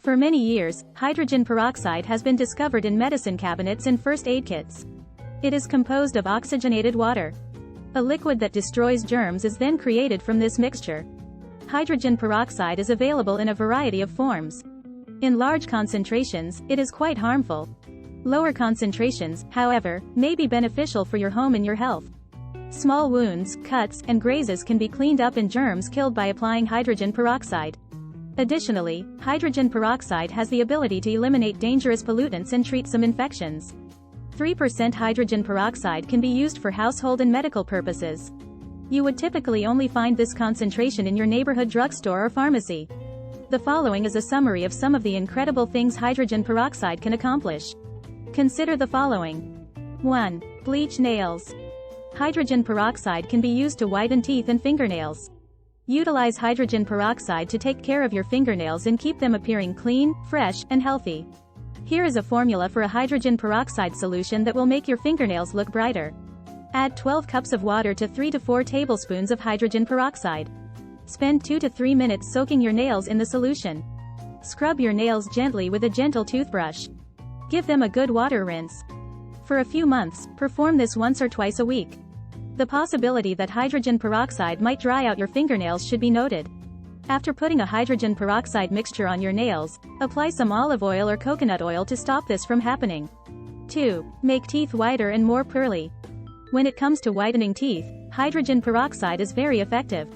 For many years, hydrogen peroxide has been discovered in medicine cabinets and first aid kits. It is composed of oxygenated water. A liquid that destroys germs is then created from this mixture. Hydrogen peroxide is available in a variety of forms. In large concentrations, it is quite harmful. Lower concentrations, however, may be beneficial for your home and your health. Small wounds, cuts, and grazes can be cleaned up and germs killed by applying hydrogen peroxide. Additionally, hydrogen peroxide has the ability to eliminate dangerous pollutants and treat some infections. 3% hydrogen peroxide can be used for household and medical purposes. You would typically only find this concentration in your neighborhood drugstore or pharmacy. The following is a summary of some of the incredible things hydrogen peroxide can accomplish. Consider the following. 1. Bleach nails. Hydrogen peroxide can be used to whiten teeth and fingernails. Utilize hydrogen peroxide to take care of your fingernails and keep them appearing clean, fresh, and healthy. Here is a formula for a hydrogen peroxide solution that will make your fingernails look brighter. Add 12 cups of water to 3 to 4 tablespoons of hydrogen peroxide. Spend 2 to 3 minutes soaking your nails in the solution. Scrub your nails gently with a gentle toothbrush. Give them a good water rinse. For a few months, perform this once or twice a week. The possibility that hydrogen peroxide might dry out your fingernails should be noted. After putting a hydrogen peroxide mixture on your nails, apply some olive oil or coconut oil to stop this from happening. 2. Make teeth whiter and more pearly. When it comes to whitening teeth, hydrogen peroxide is very effective.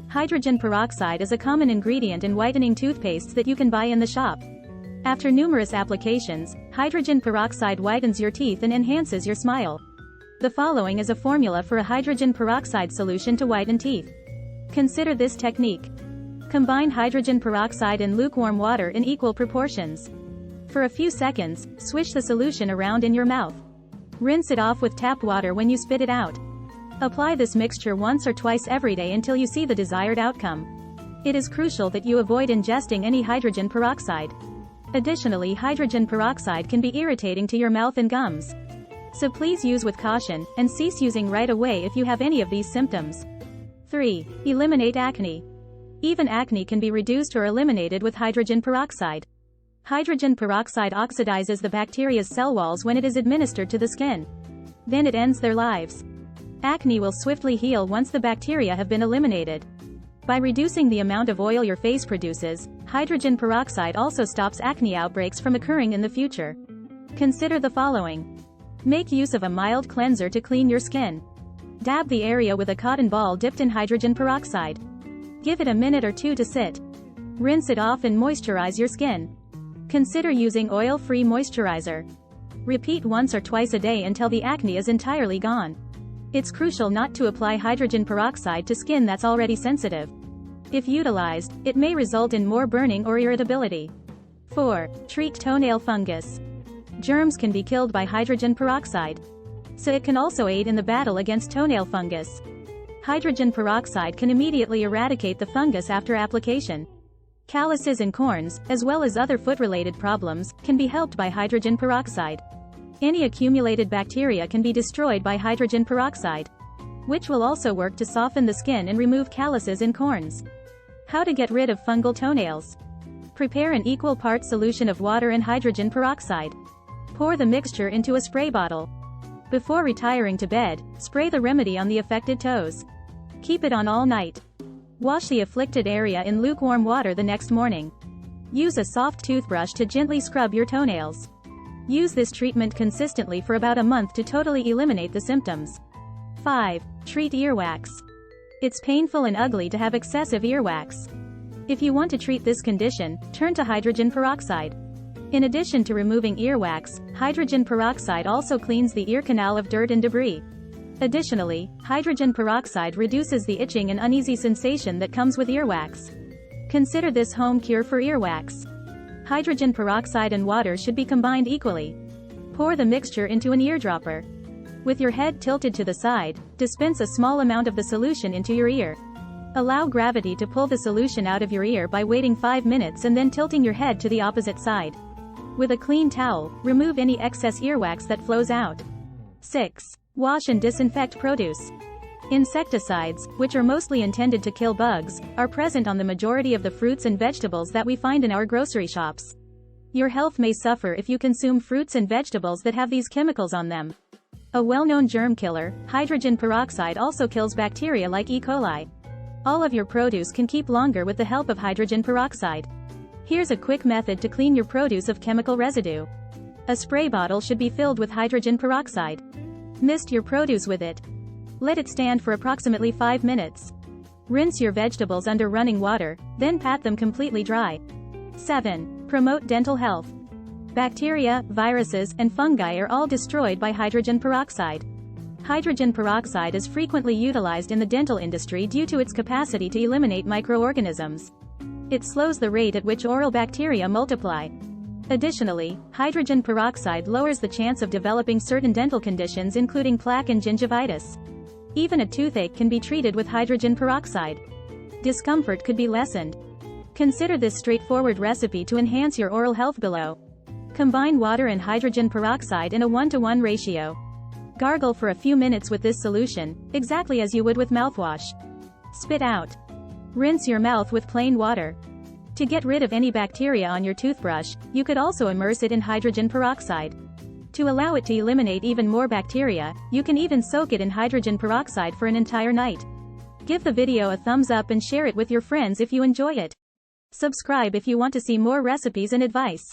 Hydrogen peroxide is a common ingredient in whitening toothpastes that you can buy in the shop. After numerous applications, hydrogen peroxide whitens your teeth and enhances your smile. The following is a formula for a hydrogen peroxide solution to whiten teeth. Consider this technique. Combine hydrogen peroxide and lukewarm water in equal proportions. For a few seconds, swish the solution around in your mouth. Rinse it off with tap water when you spit it out. Apply this mixture once or twice every day until you see the desired outcome. It is crucial that you avoid ingesting any hydrogen peroxide. Additionally, hydrogen peroxide can be irritating to your mouth and gums. So please use with caution, and cease using right away if you have any of these symptoms. 3. Eliminate acne. Even acne can be reduced or eliminated with hydrogen peroxide. Hydrogen peroxide oxidizes the bacteria's cell walls when it is administered to the skin. Then it ends their lives. Acne will swiftly heal once the bacteria have been eliminated. By reducing the amount of oil your face produces, hydrogen peroxide also stops acne outbreaks from occurring in the future. Consider the following. Make use of a mild cleanser to clean your skin. Dab the area with a cotton ball dipped in hydrogen peroxide. Give it a minute or two to sit. Rinse it off and moisturize your skin. Consider using oil-free moisturizer. Repeat once or twice a day until the acne is entirely gone. It's crucial not to apply hydrogen peroxide to skin that's already sensitive. If utilized, it may result in more burning or irritability. 4. Treat toenail fungus. Germs can be killed by hydrogen peroxide. So it can also aid in the battle against toenail fungus. Hydrogen peroxide can immediately eradicate the fungus after application. Calluses and corns, as well as other foot-related problems, can be helped by hydrogen peroxide. Any accumulated bacteria can be destroyed by hydrogen peroxide, which will also work to soften the skin and remove calluses and corns. How to get rid of fungal toenails. Prepare an equal parts solution of water and hydrogen peroxide. Pour the mixture into a spray bottle. Before retiring to bed, spray the remedy on the affected toes. Keep it on all night. Wash the afflicted area in lukewarm water the next morning. Use a soft toothbrush to gently scrub your toenails. Use this treatment consistently for about a month to totally eliminate the symptoms. 5. Treat earwax. It's painful and ugly to have excessive earwax. If you want to treat this condition, turn to hydrogen peroxide. In addition to removing earwax, hydrogen peroxide also cleans the ear canal of dirt and debris. Additionally, hydrogen peroxide reduces the itching and uneasy sensation that comes with earwax. Consider this home cure for earwax. Hydrogen peroxide and water should be combined equally. Pour the mixture into an eardropper. With your head tilted to the side, dispense a small amount of the solution into your ear. Allow gravity to pull the solution out of your ear by waiting 5 minutes and then tilting your head to the opposite side. With a clean towel, remove any excess earwax that flows out. 6. Wash and disinfect produce. Insecticides, which are mostly intended to kill bugs, are present on the majority of the fruits and vegetables that we find in our grocery shops. Your health may suffer if you consume fruits and vegetables that have these chemicals on them. A well-known germ killer, hydrogen peroxide, also kills bacteria like E. coli. All of your produce can keep longer with the help of hydrogen peroxide. Here's a quick method to clean your produce of chemical residue. A spray bottle should be filled with hydrogen peroxide. Mist your produce with it. Let it stand for approximately 5 minutes. Rinse your vegetables under running water, then pat them completely dry. 7. Promote dental health. Bacteria, viruses, and fungi are all destroyed by hydrogen peroxide. Hydrogen peroxide is frequently utilized in the dental industry due to its capacity to eliminate microorganisms. It slows the rate at which oral bacteria multiply. Additionally, hydrogen peroxide lowers the chance of developing certain dental conditions including plaque and gingivitis. Even a toothache can be treated with hydrogen peroxide. Discomfort could be lessened. Consider this straightforward recipe to enhance your oral health below. Combine water and hydrogen peroxide in a 1:1 ratio. Gargle for a few minutes with this solution, exactly as you would with mouthwash. Spit out. Rinse your mouth with plain water. To get rid of any bacteria on your toothbrush, you could also immerse it in hydrogen peroxide. To allow it to eliminate even more bacteria, you can even soak it in hydrogen peroxide for an entire night. Give the video a thumbs up and share it with your friends if you enjoy it. Subscribe if you want to see more recipes and advice.